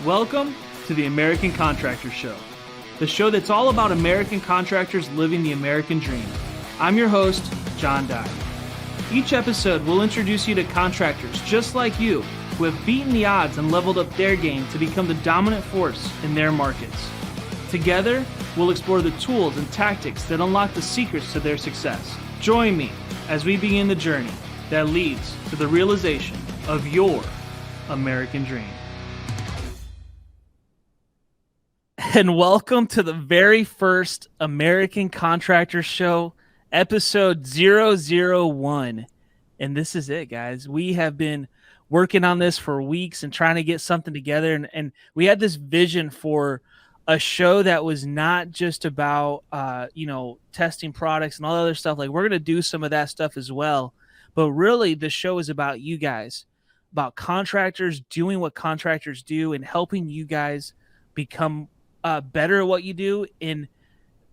Welcome to the American Contractor Show, the show that's all about American contractors living the American dream. I'm your host, John Dye. Each episode will introduce you to contractors just like you who have beaten the odds and leveled up their game to become the dominant force in their markets. Together, we'll explore the tools and tactics that unlock the secrets to their success. Join me as we begin the journey that leads to the realization of your American dream. And welcome to the very first American Contractor Show, episode 001. And this is it, guys. We have been working on this for weeks and trying to get something together. And we had this vision for a show that was not just about, testing products and all the other stuff. Like, we're going to do some of that stuff as well. But really, the show is about you guys, about contractors doing what contractors do and helping you guys become better at what you do. And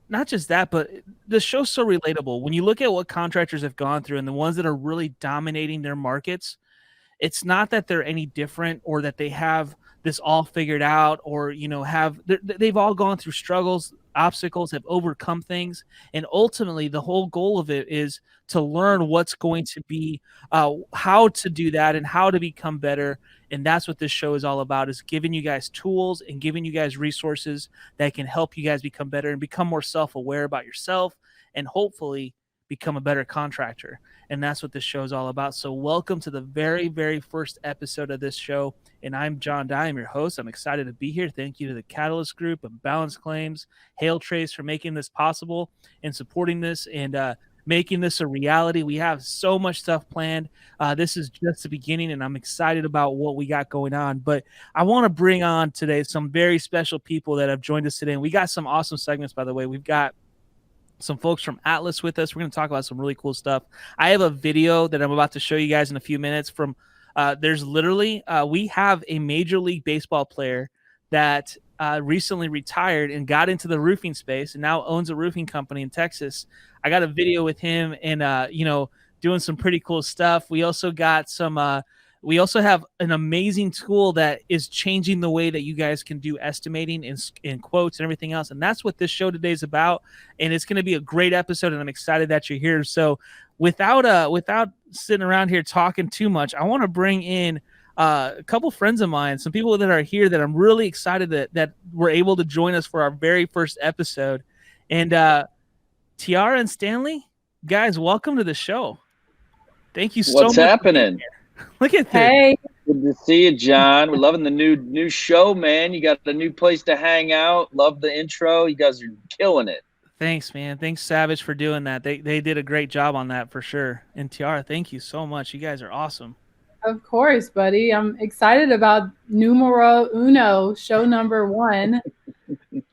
not just that, but the show's so relatable. When you look at what contractors have gone through and the ones that are really dominating their markets, it's not that they're any different or that they have this all figured out or, they've all gone through struggles, obstacles, have overcome things. And ultimately, the whole goal of it is to learn what's going to be, how to do that and how to become better. And that's what this show is all about, is giving you guys tools and giving you guys resources that can help you guys become better and become more self-aware about yourself and hopefully become a better contractor. And that's what this show is all about. So welcome to the very, very first episode of this show. And I'm John Dye. I'm your host. I'm excited to be here. Thank you to the Catalyst Group and Balance Claims, Hail Trace for making this possible and supporting this and making this a reality. We have so much stuff planned. This is just the beginning, and I'm excited about what we got going on. But I want to bring on today some very special people that have joined us today. And we got some awesome segments, by the way. We've got some folks from Atlas with us. We're going to talk about some really cool stuff. I have a video that I'm about to show you guys in a few minutes from there's literally we have a Major League Baseball player that recently retired and got into the roofing space and now owns a roofing company in Texas. I got a video with him and doing some pretty cool stuff. We also got some we also have an amazing tool that is changing the way that you guys can do estimating and quotes and everything else. And that's what this show today is about. And it's going to be a great episode, and I'm excited that you're here. So without sitting around here talking too much, I want to bring in a couple friends of mine, some people that are here that I'm really excited that were able to join us for our very first episode. And Tiara and Stanley, guys, welcome to the show. Thank you so much. What's happening? Look at this. Hey. Good to see you, John. We're loving the new show, man. You got a new place to hang out. Love the intro. You guys are killing it. Thanks, man. Thanks, Savage, for doing that. They did a great job on that for sure. And Tiara, thank you so much. You guys are awesome. Of course, buddy. I'm excited about numero uno, show number 1,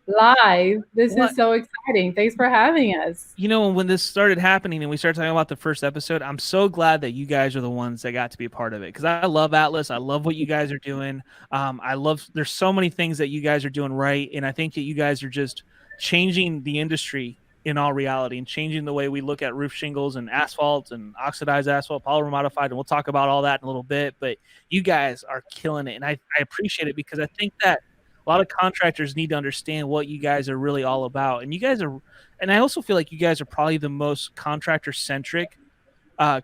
live. This is so exciting. Thanks for having us. When this started happening and we started talking about the first episode, I'm so glad that you guys are the ones that got to be a part of it, because I love Atlas. I love what you guys are doing. There's so many things that you guys are doing right, and I think that you guys are just changing the industry in all reality and changing the way we look at roof shingles and asphalt and oxidized asphalt, polymer modified, and we'll talk about all that in a little bit. But you guys are killing it, and I appreciate it, because I think that a lot of contractors need to understand what you guys are really all about. And you guys are, and I also feel like you guys are probably the most contractor-centric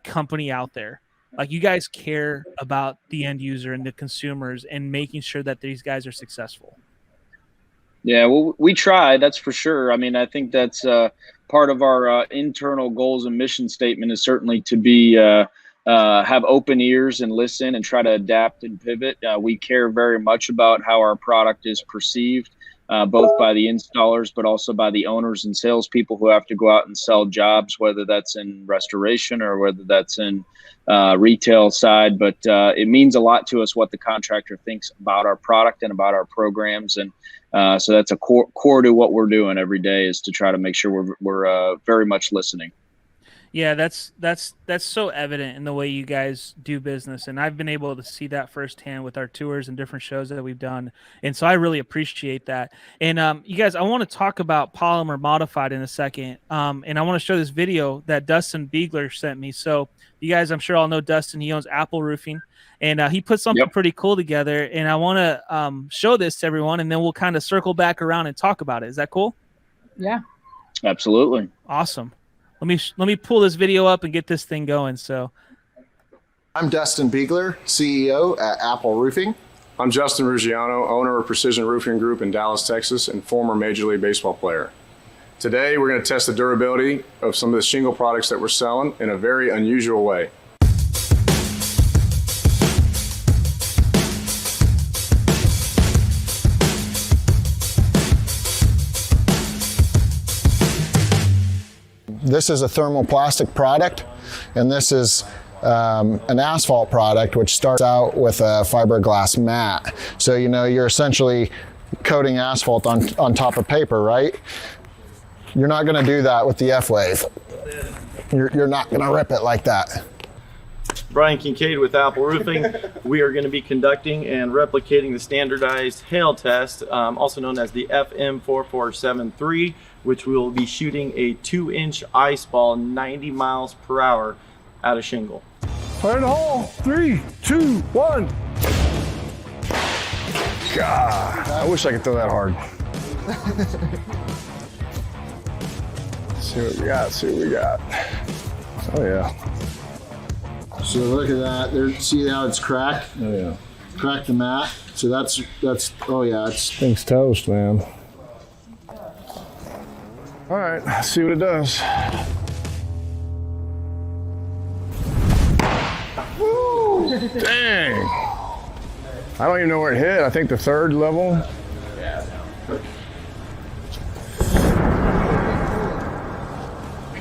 company out there. Like, you guys care about the end user and the consumers and making sure that these guys are successful. Yeah, well, we try, that's for sure. I mean, I think that's part of our internal goals and mission statement is certainly to be have open ears and listen and try to adapt and pivot. We care very much about how our product is perceived, both by the installers, but also by the owners and salespeople who have to go out and sell jobs, whether that's in restoration or whether that's in retail side. But it means a lot to us what the contractor thinks about our product and about our programs. And so that's a core to what we're doing every day, is to try to make sure we're very much listening. Yeah, that's so evident in the way you guys do business, and I've been able to see that firsthand with our tours and different shows that we've done, and so I really appreciate that. And you guys, I want to talk about polymer modified in a second, and I want to show this video that Dustin Beegler sent me. So you guys, I'm sure all know Dustin. He owns Apple Roofing, and he put something pretty cool together, and I want to show this to everyone, and then we'll kind of circle back around and talk about it. Is that cool? Yeah, absolutely. Awesome. Let me pull this video up and get this thing going. So I'm Dustin Beegler, CEO at Apple Roofing. I'm Justin Ruggiano, owner of Precision Roofing Group in Dallas, Texas, and former Major League Baseball player. Today, we're going to test the durability of some of the shingle products that we're selling in a very unusual way. This is a thermoplastic product, and this is an asphalt product, which starts out with a fiberglass mat. So, you know, you're essentially coating asphalt on top of paper, right? You're not going to do that with the F-Wave. You're not going to rip it like that. Brian Kincaid with Apple Roofing. We are going to be conducting and replicating the standardized hail test, also known as the FM4473, which we will be shooting a 2-inch ice ball 90 miles per hour at a shingle. Fire in the hole. 3, 2, 1. God, I wish I could throw that hard. See what we got, see what we got. Oh yeah. So look at that. There, see how it's cracked? Oh yeah. Cracked the mat. So that's. Oh yeah. Thing's toast, man. All right, let's see what it does. Woo! Dang! I don't even know where it hit. I think the third level.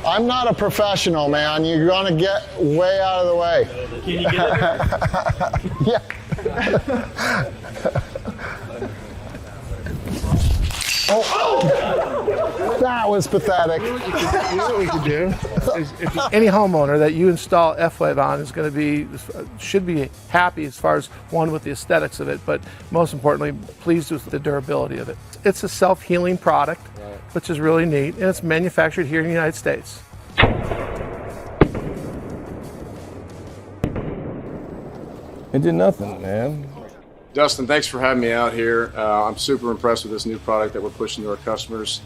I'm not a professional, man. You're gonna get way out of the way. Can you get it? Yeah. Oh, that was pathetic. You know what we could do? Is any homeowner that you install F-Wave on is going to be, should be happy as far as one with the aesthetics of it, but most importantly, pleased with the durability of it. It's a self-healing product, which is really neat, and it's manufactured here in the United States. It did nothing, man. Dustin, thanks for having me out here. I'm super impressed with this new product that we're pushing to our customers.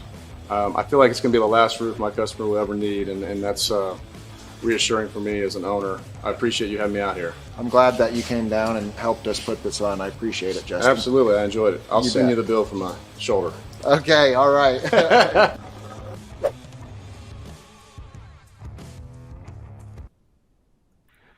I feel like it's going to be the last roof my customer will ever need, and that's reassuring for me as an owner. I appreciate you having me out here. I'm glad that you came down and helped us put this on. I appreciate it, Justin. Absolutely, I enjoyed it. I'll send you the bill for my shoulder. Okay, all right.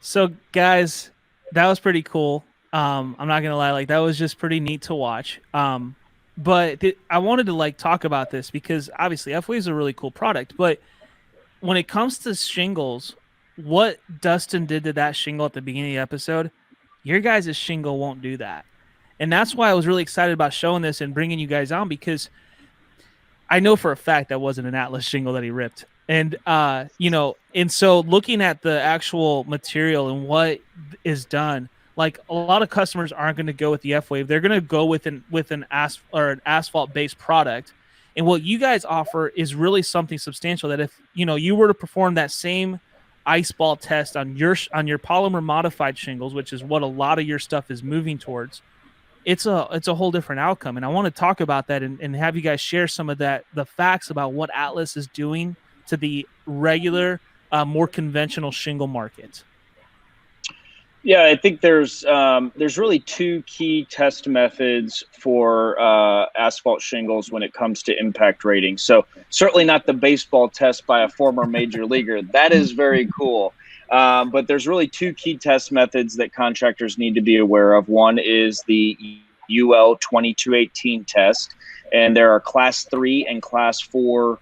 So guys, that was pretty cool. I'm not gonna lie, like that was just pretty neat to watch. But I wanted to talk about this because obviously F-Wave is a really cool product. But when it comes to shingles, what Dustin did to that shingle at the beginning of the episode, your guys' shingle won't do that. And that's why I was really excited about showing this and bringing you guys on, because I know for a fact that wasn't an Atlas shingle that he ripped. And, and so looking at the actual material and what is done, like a lot of customers aren't going to go with the F-Wave. They're going to go with an asphalt-based product. And what you guys offer is really something substantial that if, you were to perform that same ice ball test on your polymer modified shingles, which is what a lot of your stuff is moving towards, it's a whole different outcome. And I want to talk about that and have you guys share some of the facts about what Atlas is doing to the regular, more conventional shingle market. Yeah, I think there's really two key test methods for asphalt shingles when it comes to impact rating. So certainly not the baseball test by a former major leaguer. That is very cool. But there's really two key test methods that contractors need to be aware of. One is the UL 2218 test, and there are class 3 and class 4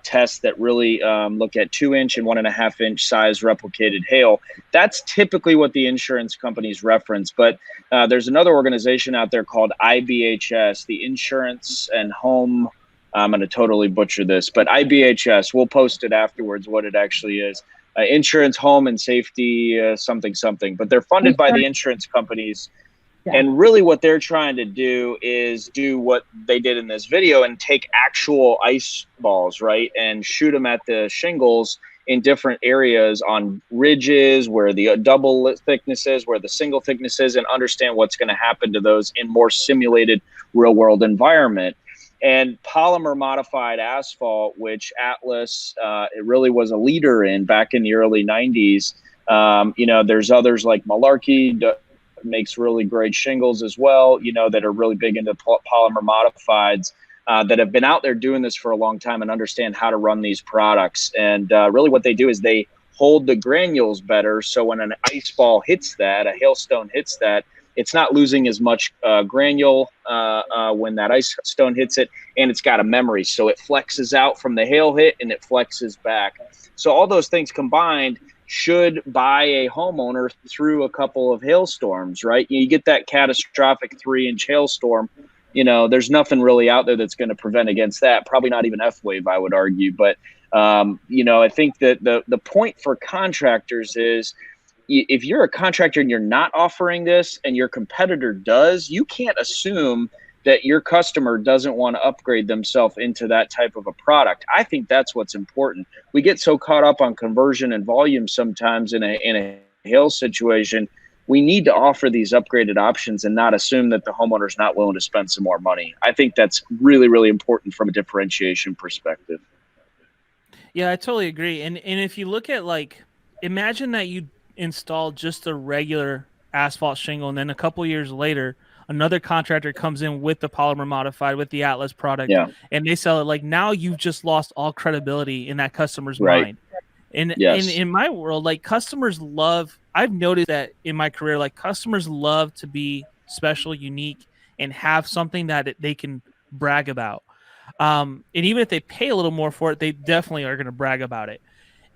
tests that really look at 2-inch and 1.5-inch size replicated hail. That's typically what the insurance companies reference, but there's another organization out there called IBHS, the Insurance and Home. I'm going to totally butcher this, but IBHS, we'll post it afterwards what it actually is. insurance, home, and safety, something. But they're funded by the insurance companies. Yeah. And really what they're trying to do is do what they did in this video and take actual ice balls, right, and shoot them at the shingles in different areas on ridges where the double thickness is, where the single thickness is, and understand what's going to happen to those in more simulated real world environment. And polymer modified asphalt, which Atlas it really was a leader in back in the early 90s. There's others like Malarkey makes really great shingles as well, that are really big into polymer modifieds that have been out there doing this for a long time and understand how to run these products. And really what they do is they hold the granules better. So when an ice ball hits that, a hailstone hits that, it's not losing as much granule when that ice stone hits it, and it's got a memory. So it flexes out from the hail hit and it flexes back. So all those things combined should buy a homeowner through a couple of hailstorms, right? You get that catastrophic 3-inch hailstorm, there's nothing really out there that's going to prevent against that. Probably not even F-wave, I would argue. But, I think that the point for contractors is if you're a contractor and you're not offering this and your competitor does, you can't assume that your customer doesn't want to upgrade themselves into that type of a product. I think that's what's important. We get so caught up on conversion and volume sometimes in a hail situation. We need to offer these upgraded options and not assume that the homeowner's not willing to spend some more money. I think that's really, really important from a differentiation perspective. Yeah, I totally agree. And if you look at, imagine that you install just a regular asphalt shingle, and then a couple years later, another contractor comes in with the polymer modified, with the Atlas product, and they sell it. Now you've just lost all credibility in that customer's mind. And in my world, customers love, I've noticed that in my career, customers love to be special, unique, and have something that they can brag about. And even if they pay a little more for it, they definitely are going to brag about it.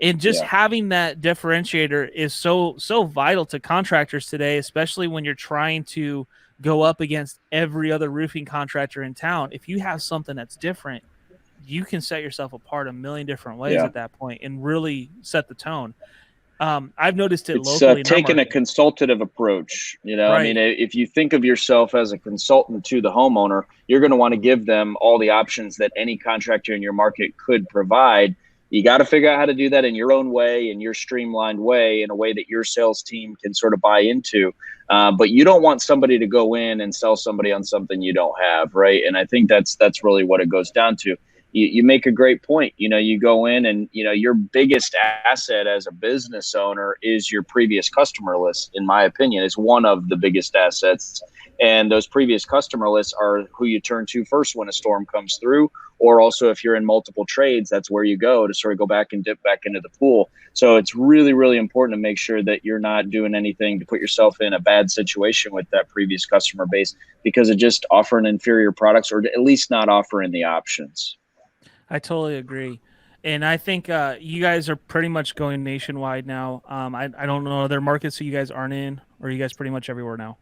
And just having that differentiator is so vital to contractors today, especially when you're trying to go up against every other roofing contractor in town. If you have something that's different, you can set yourself apart a million different ways at that point and really set the tone. I've noticed it locally. It's taking a consultative approach. Right. I mean, if you think of yourself as a consultant to the homeowner, you're going to want to give them all the options that any contractor in your market could provide. You got to figure out how to do that in your own way, in your streamlined way, in a way that your sales team can sort of buy into. But you don't want somebody to go in and sell somebody on something you don't have, right? And I think that's really what it goes down to. You make a great point. You go in and, your biggest asset as a business owner is your previous customer list, in my opinion, is one of the biggest assets. And those previous customer lists are who you turn to first when a storm comes through, or also if you're in multiple trades, that's where you go to sort of go back and dip back into the pool. So it's really, really important to make sure that you're not doing anything to put yourself in a bad situation with that previous customer base because of just offering inferior products or at least not offering the options. I totally agree. And I think you guys are pretty much going nationwide now. I don't know other markets that you guys aren't in, or are you guys pretty much everywhere now?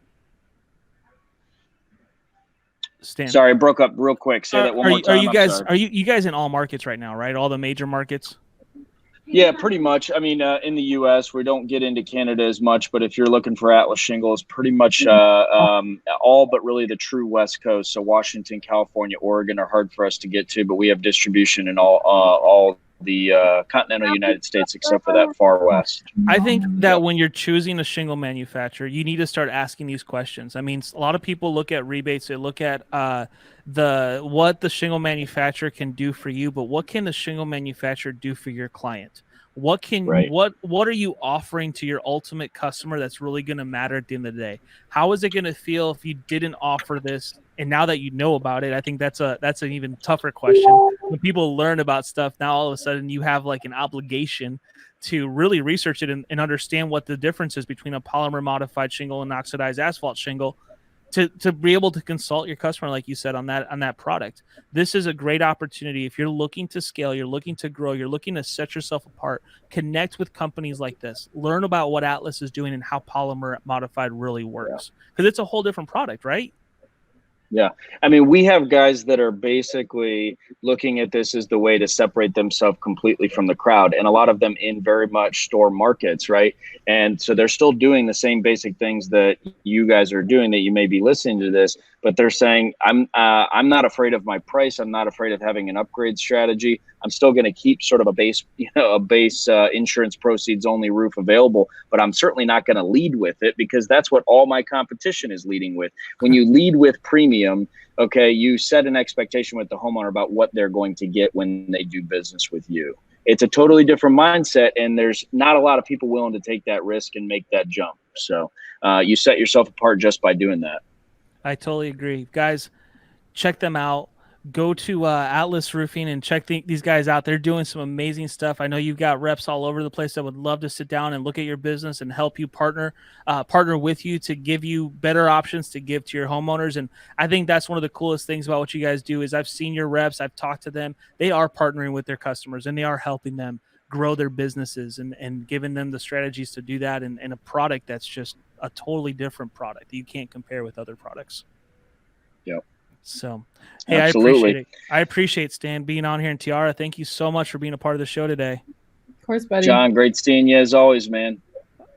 Stan. Sorry, I broke up real quick. Say that one more time. Are you guys in all markets right now, right? All the major markets? Yeah, pretty much. I mean, in the U.S., we don't get into Canada as much, but if you're looking for Atlas shingles, pretty much all but really the true West Coast. So Washington, California, Oregon are hard for us to get to, but we have distribution in all the continental United States except for that far west. I think that when you're choosing a shingle manufacturer, you need to start asking these questions. I mean, a lot of people look at rebates, they look at what the shingle manufacturer can do for you, but what can the shingle manufacturer do for your client? What are you offering to your ultimate customer that's really going to matter at the end of the day? How is it going to feel if you didn't offer this? And now that you know about it, I think that's an even tougher question. When people learn about stuff, now all of a sudden you have an obligation to really research it and understand what the difference is between a polymer modified shingle and oxidized asphalt shingle to be able to consult your customer, like you said, on that product. This is a great opportunity. If you're looking to scale, you're looking to grow, you're looking to set yourself apart, connect with companies like this, learn about what Atlas is doing and how polymer modified really works. Because it's a whole different product, right? Yeah. I mean, we have guys that are basically looking at this as the way to separate themselves completely from the crowd. And a lot of them in very much store markets, right? And so they're still doing the same basic things that you guys are doing, that you may be listening to this, but they're saying, I'm not afraid of my price. I'm not afraid of having an upgrade strategy. I'm still going to keep sort of a base insurance proceeds only roof available, but I'm certainly not going to lead with it, because that's what all my competition is leading with. When you lead with premium, okay, you set an expectation with the homeowner about what they're going to get when they do business with you. It's a totally different mindset, and there's not a lot of people willing to take that risk and make that jump. So you set yourself apart just by doing that. I totally agree. Guys, check them out. Go to Atlas Roofing and check these guys out. They're doing some amazing stuff. I know you've got reps all over the place that would love to sit down and look at your business and help you partner with you to give you better options to give to your homeowners. And I think that's one of the coolest things about what you guys do is I've seen your reps. I've talked to them. They are partnering with their customers, and they are helping them grow their businesses and giving them the strategies to do that, and a product that's just a totally different product that you can't compare with other products. Yep. So, hey, absolutely. I appreciate Stan being on here, and Tiara, thank you so much for being a part of the show today. Of course, buddy. John, great seeing you as always, man.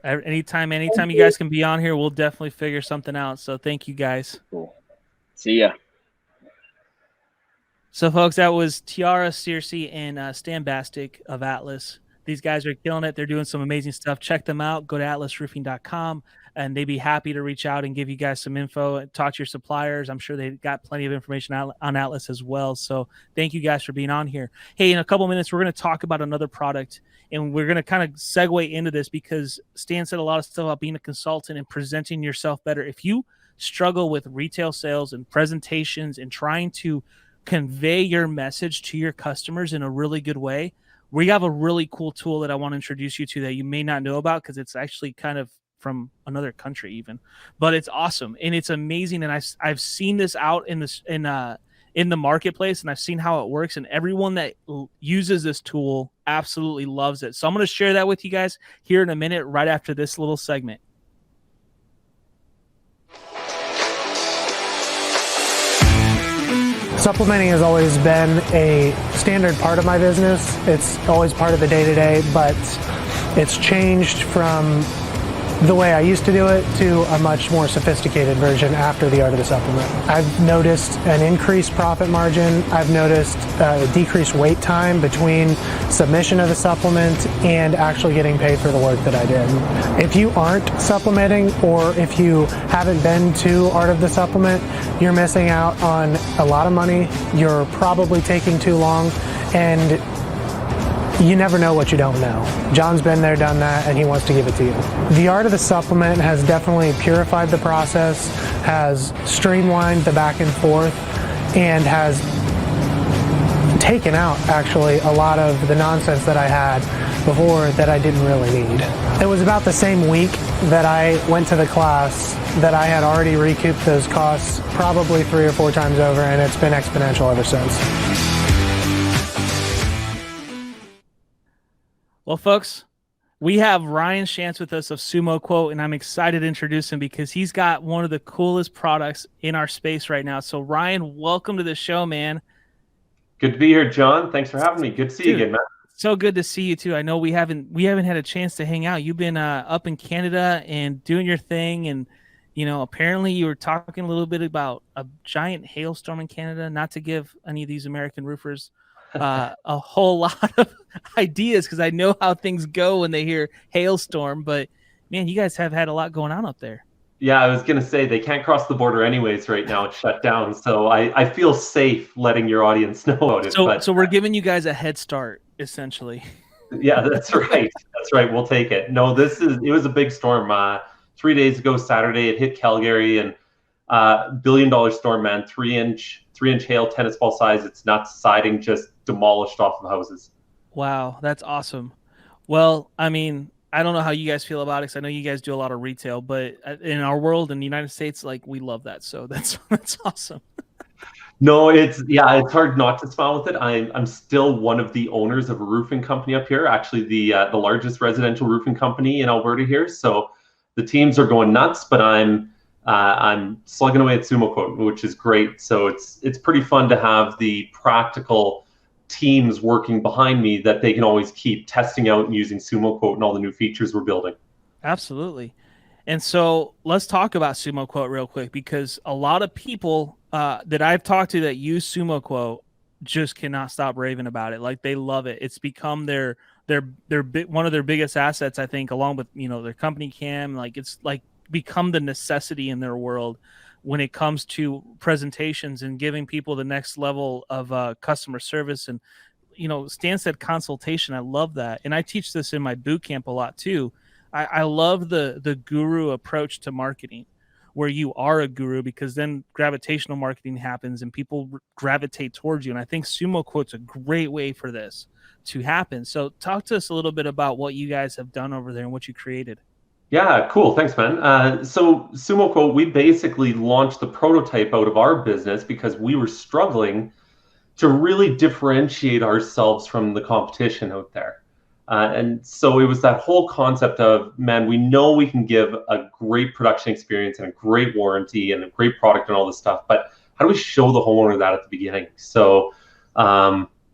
Anytime you guys can be on here, we'll definitely figure something out. So thank you guys. Cool. See ya. So, folks, that was Tiara Searcy and Stan Bastek of Atlas. These guys are killing it. They're doing some amazing stuff. Check them out. Go to atlasroofing.com, and they'd be happy to reach out and give you guys some info and talk to your suppliers. I'm sure they've got plenty of information on Atlas as well. So thank you guys for being on here. Hey, in a couple minutes, we're going to talk about another product, and we're going to kind of segue into this because Stan said a lot of stuff about being a consultant and presenting yourself better. If you struggle with retail sales and presentations and trying to convey your message to your customers in a really good way, we have a really cool tool that I want to introduce you to that you may not know about, because it's actually kind of from another country even, but it's awesome and it's amazing. And I've seen this out in the marketplace, and I've seen how it works, and everyone that uses this tool absolutely loves it. So I'm going to share that with you guys here in a minute, right after this little segment. Supplementing has always been a standard part of my business. It's always part of the day-to-day, but it's changed from the way I used to do it to a much more sophisticated version after the art of the supplement. I've noticed an increased profit margin. I've noticed a decreased wait time between submission of the supplement and actually getting paid for the work that I did. If you aren't supplementing, or if you haven't been to Art of the Supplement, you're missing out on a lot of money. You're probably taking too long, and you never know what you don't know. John's been there, done that, and he wants to give it to you. The Art of the Supplement has definitely purified the process, has streamlined the back and forth, and has taken out actually a lot of the nonsense that I had before that I didn't really need. It was about the same week that I went to the class that I had already recouped those costs probably 3 or 4 times over, and it's been exponential ever since. Well, folks, we have Ryan Shantz with us of SumoQuote, and I'm excited to introduce him because he's got one of the coolest products in our space right now. So, Ryan, welcome to the show, man. Good to be here, John. Thanks for having me. Good to see you again, man. So good to see you too. I know we haven't had a chance to hang out. You've been up in Canada and doing your thing, and apparently you were talking a little bit about a giant hailstorm in Canada. Not to give any of these American roofers a whole lot of ideas, because I know how things go when they hear hailstorm, but man, you guys have had a lot going on up there. Yeah, I was going to say they can't cross the border anyways right now. It's shut down. So I feel safe letting your audience know about it. So we're giving you guys a head start, essentially. Yeah, that's right. That's right. We'll take it. No, it was a big storm. 3 days ago, Saturday, it hit Calgary, and $1 billion storm, man. 3-inch hail, tennis ball size. It's not siding, just demolished off of houses. Wow, that's awesome. Well, I mean, I don't know how you guys feel about it, because I know you guys do a lot of retail, but in our world, in the United States, we love that. So that's awesome. No, it's hard not to smile with it. I'm still one of the owners of a roofing company up here, actually the largest residential roofing company in Alberta here. So the teams are going nuts, but I'm I'm slugging away at SumoQuote, which is great. So it's pretty fun to have the practical teams working behind me that they can always keep testing out and using SumoQuote and all the new features we're building. Absolutely. And so let's talk about SumoQuote real quick, because a lot of people that I've talked to that use SumoQuote just cannot stop raving about it. Like, they love it. It's become their one of their biggest assets, I think, along with, you know, their company cam. Like, it's like become the necessity in their world when it comes to presentations and giving people the next level of customer service. And, you know, Stan said consultation. I love that. And I teach this in my boot camp a lot too. I love the guru approach to marketing, where you are a guru, because then gravitational marketing happens and people gravitate towards you. And I think SumoQuote's a great way for this to happen. So talk to us a little bit about what you guys have done over there and what you created. Yeah, cool. Thanks, man. So SumoQuote, we basically launched the prototype out of our business because we were struggling to really differentiate ourselves from the competition out there. And so it was that whole concept of, man, we know we can give a great production experience and a great warranty and a great product and all this stuff, but how do we show the homeowner that at the beginning? So,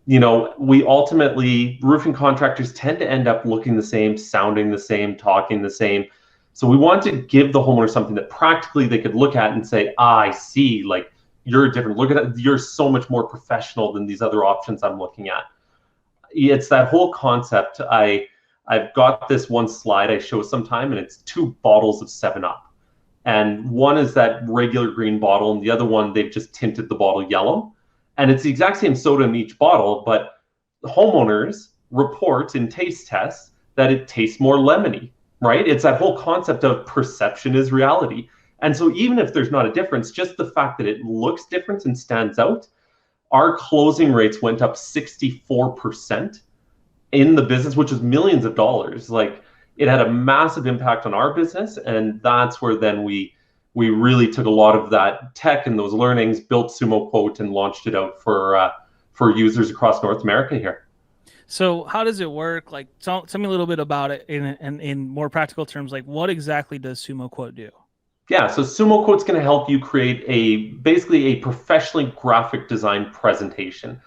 you know, we ultimately, roofing contractors tend to end up looking the same, sounding the same, talking the same. So we want to give the homeowner something that practically they could look at and say, I see, like, you're different. Look at that. You're so much more professional than these other options I'm looking at. It's that whole concept. I've got this one slide I show sometime, and it's 2 bottles of 7-Up. And one is that regular green bottle, and the other one, they've just tinted the bottle yellow. And it's the exact same soda in each bottle, but homeowners report in taste tests that it tastes more lemony, right? It's that whole concept of perception is reality. And so even if there's not a difference, just the fact that it looks different and stands out, our closing rates went up 64% in the business, which was millions of dollars. Like, it had a massive impact on our business. And that's where then we really took a lot of that tech and those learnings, built SumoQuote, and launched it out for users across North America here. So how does it work? Like, tell me a little bit about it in more practical terms. Like, what exactly does SumoQuote do? Yeah, so SumoQuote's going to help you create basically a professionally graphic design presentation.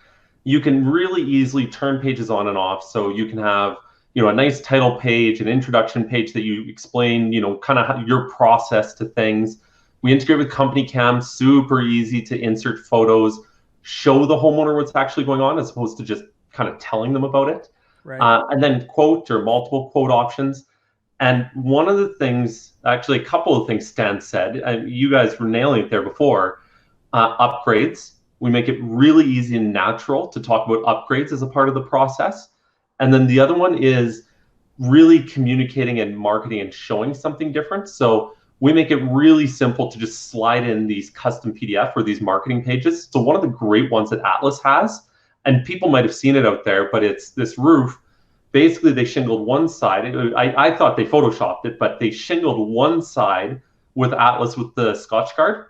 You can really easily turn pages on and off. So you can have, you know, a nice title page, an introduction page that you explain, you know, kind of your process to things. We integrate with company cam, super easy to insert photos, show the homeowner what's actually going on, as opposed to just kind of telling them about it. Right. And then quote or multiple quote options. And one of the things, actually a couple of things Stan said, and you guys were nailing it there before, upgrades. We make it really easy and natural to talk about upgrades as a part of the process. And then the other one is really communicating and marketing and showing something different. So we make it really simple to just slide in these custom PDF or these marketing pages. So one of the great ones that Atlas has, and people might have seen it out there, but it's this roof. Basically, they shingled one side. I thought they photoshopped it, but they shingled one side with Atlas with the Scotchgard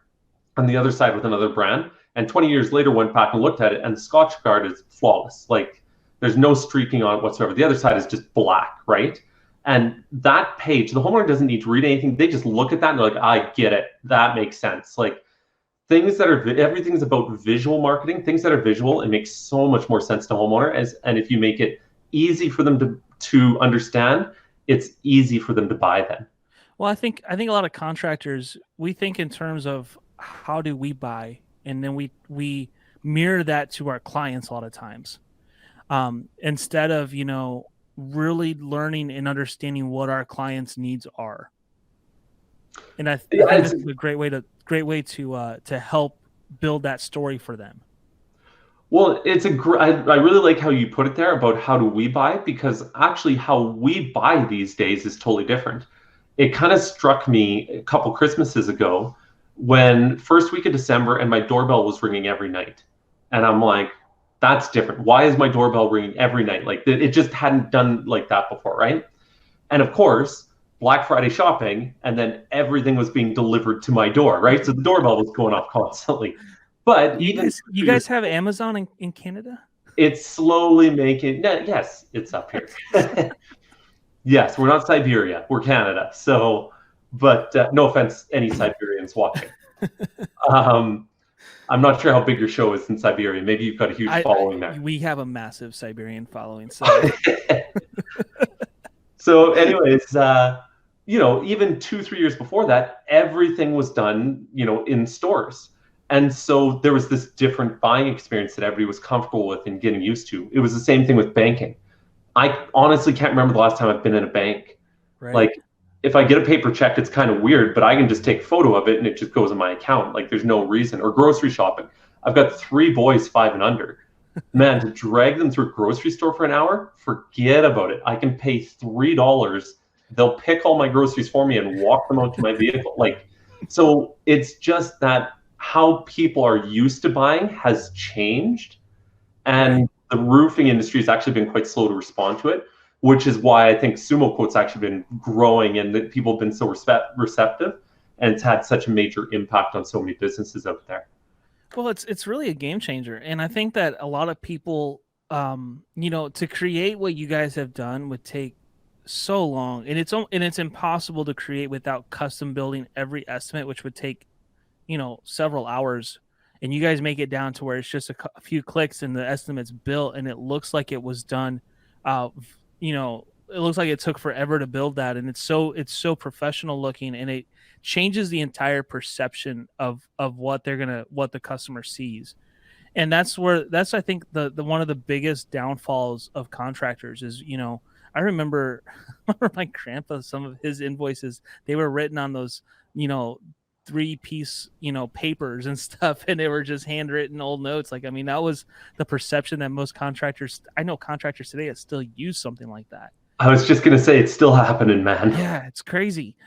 and the other side with another brand. And 20 years later, went back and looked at it, and the Scotchgard is flawless. Like, there's no streaking on it whatsoever. The other side is just black, right? And that page, the homeowner doesn't need to read anything. They just look at that and they're like, I get it. That makes sense. Like, things that are, everything's about visual marketing. Things that are visual, it makes so much more sense to homeowner. And if you make it easy for them to understand, it's easy for them to buy then. Well, I think a lot of contractors, we think in terms of how do we buy, and then we mirror that to our clients a lot of times, instead of, you know, really learning and understanding what our clients' needs are. And I think this is a great way to help build that story for them. Well, I really like how you put it there about how do we buy, because actually how we buy these days is totally different. It kind of struck me a couple Christmases ago when first week of December and my doorbell was ringing every night. And I'm like, that's different. Why is my doorbell ringing every night? Like, it just hadn't done like that before, right? And of course, Black Friday shopping, and then everything was being delivered to my door, right? So the doorbell was going off constantly. But you guys have Amazon in Canada? It's slowly making, yes, it's up here. Yes, we're not Siberia, we're Canada. So But no offense, any Siberians watching. I'm not sure how big your show is in Siberia. Maybe you've got a huge following there. We have a massive Siberian following. So, so anyways, even 2-3 years before that, everything was done, in stores. And so there was this different buying experience that everybody was comfortable with and getting used to. It was the same thing with banking. I honestly can't remember the last time I've been in a bank. right. Like, if I get a paper check, it's kind of weird, but I can just take a photo of it and it just goes in my account. Like, there's no reason. Or grocery shopping. I've got 3 boys, 5 and under. Man, to drag them through a grocery store for an hour, forget about it. I can pay $3. They'll pick all my groceries for me and walk them out to my vehicle. So it's just that how people are used to buying has changed. And the roofing industry has actually been quite slow to respond to it, which is why I think SumoQuote's actually been growing and that people have been so receptive, and it's had such a major impact on so many businesses out there. Well, it's really a game changer. And I think that a lot of people, to create what you guys have done would take so long, and it's impossible to create without custom building every estimate, which would take, several hours. And you guys make it down to where it's just a few clicks and the estimate's built, and it looks like it was done. It looks like it took forever to build that, and it's so professional looking, and it changes the entire perception of what the customer sees. And that's I think the one of the biggest downfalls of contractors is, I remember my grandpa, some of his invoices, they were written on those, 3-piece, papers and stuff, and they were just handwritten old notes. That was the perception that most contractors, I know contractors today that still use something like that. I was just going to say, it's still happening, man. Yeah, it's crazy.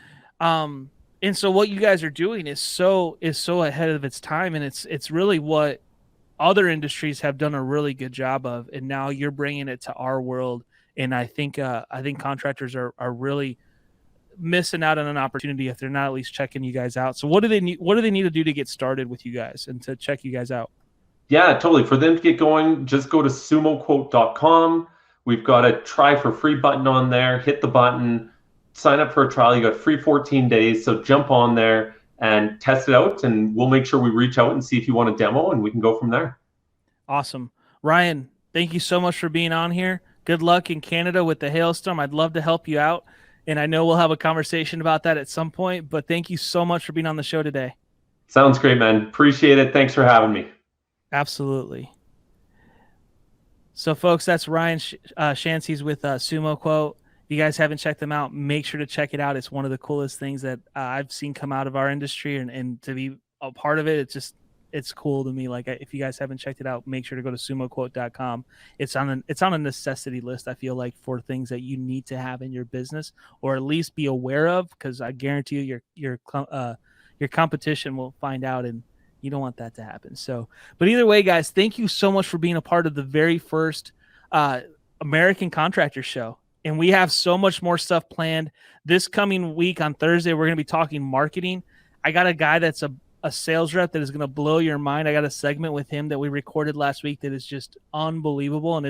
And so what you guys are doing is so ahead of its time, and it's really what other industries have done a really good job of, and now you're bringing it to our world. And I think contractors are really missing out on an opportunity if they're not at least checking you guys out. So what do they need to do to get started with you guys and to check you guys out? Yeah, totally. For them to get going, just go to SumoQuote.com. We've got a try for free button on there. Hit the button, sign up for a trial. You got free 14 days. So jump on there and test it out, and we'll make sure we reach out and see if you want a demo, and we can go from there. Awesome. Ryan, thank you so much for being on here. Good luck in Canada with the hailstorm. I'd love to help you out, and I know we'll have a conversation about that at some point, but thank you so much for being on the show today. Sounds great, man. Appreciate it. Thanks for having me. Absolutely. So, folks, that's Ryan Shantz. He's with SumoQuote. If you guys haven't checked them out, make sure to check it out. It's one of the coolest things that I've seen come out of our industry, and to be a part of it, it's cool to me. If you guys haven't checked it out, make sure to go to SumoQuote.com. It's on a necessity list, I feel like, for things that you need to have in your business, or at least be aware of, because I guarantee you your competition will find out, and you don't want that to happen. So, but either way, guys, thank you so much for being a part of the very first American Contractor Show. And we have so much more stuff planned this coming week. On Thursday, we're going to be talking marketing. I got a guy that's a sales rep that is going to blow your mind. I got a segment with him that we recorded last week that is just unbelievable. And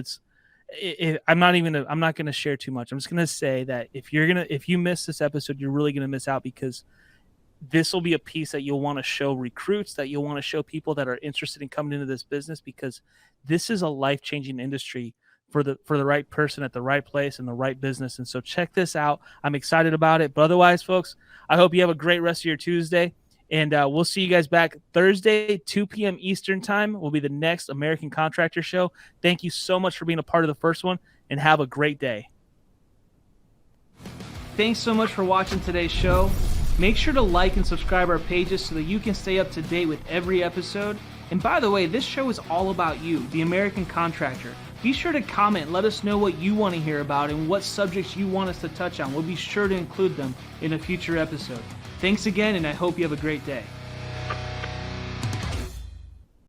I'm not going to share too much. I'm just going to say that if you miss this episode, you're really going to miss out, because this will be a piece that you'll want to show recruits, that you'll want to show people that are interested in coming into this business, because this is a life-changing industry for the right person at the right place and the right business. And so check this out. I'm excited about it. But otherwise, folks, I hope you have a great rest of your Tuesday. And we'll see you guys back Thursday, 2 p.m. Eastern time will be the next American Contractor Show. Thank you so much for being a part of the first one, and have a great day. Thanks so much for watching today's show. Make sure to like and subscribe our pages so that you can stay up to date with every episode. And by the way, this show is all about you, the American Contractor. Be sure to comment, let us know what you want to hear about and what subjects you want us to touch on. We'll be sure to include them in a future episode. Thanks again, and I hope you have a great day.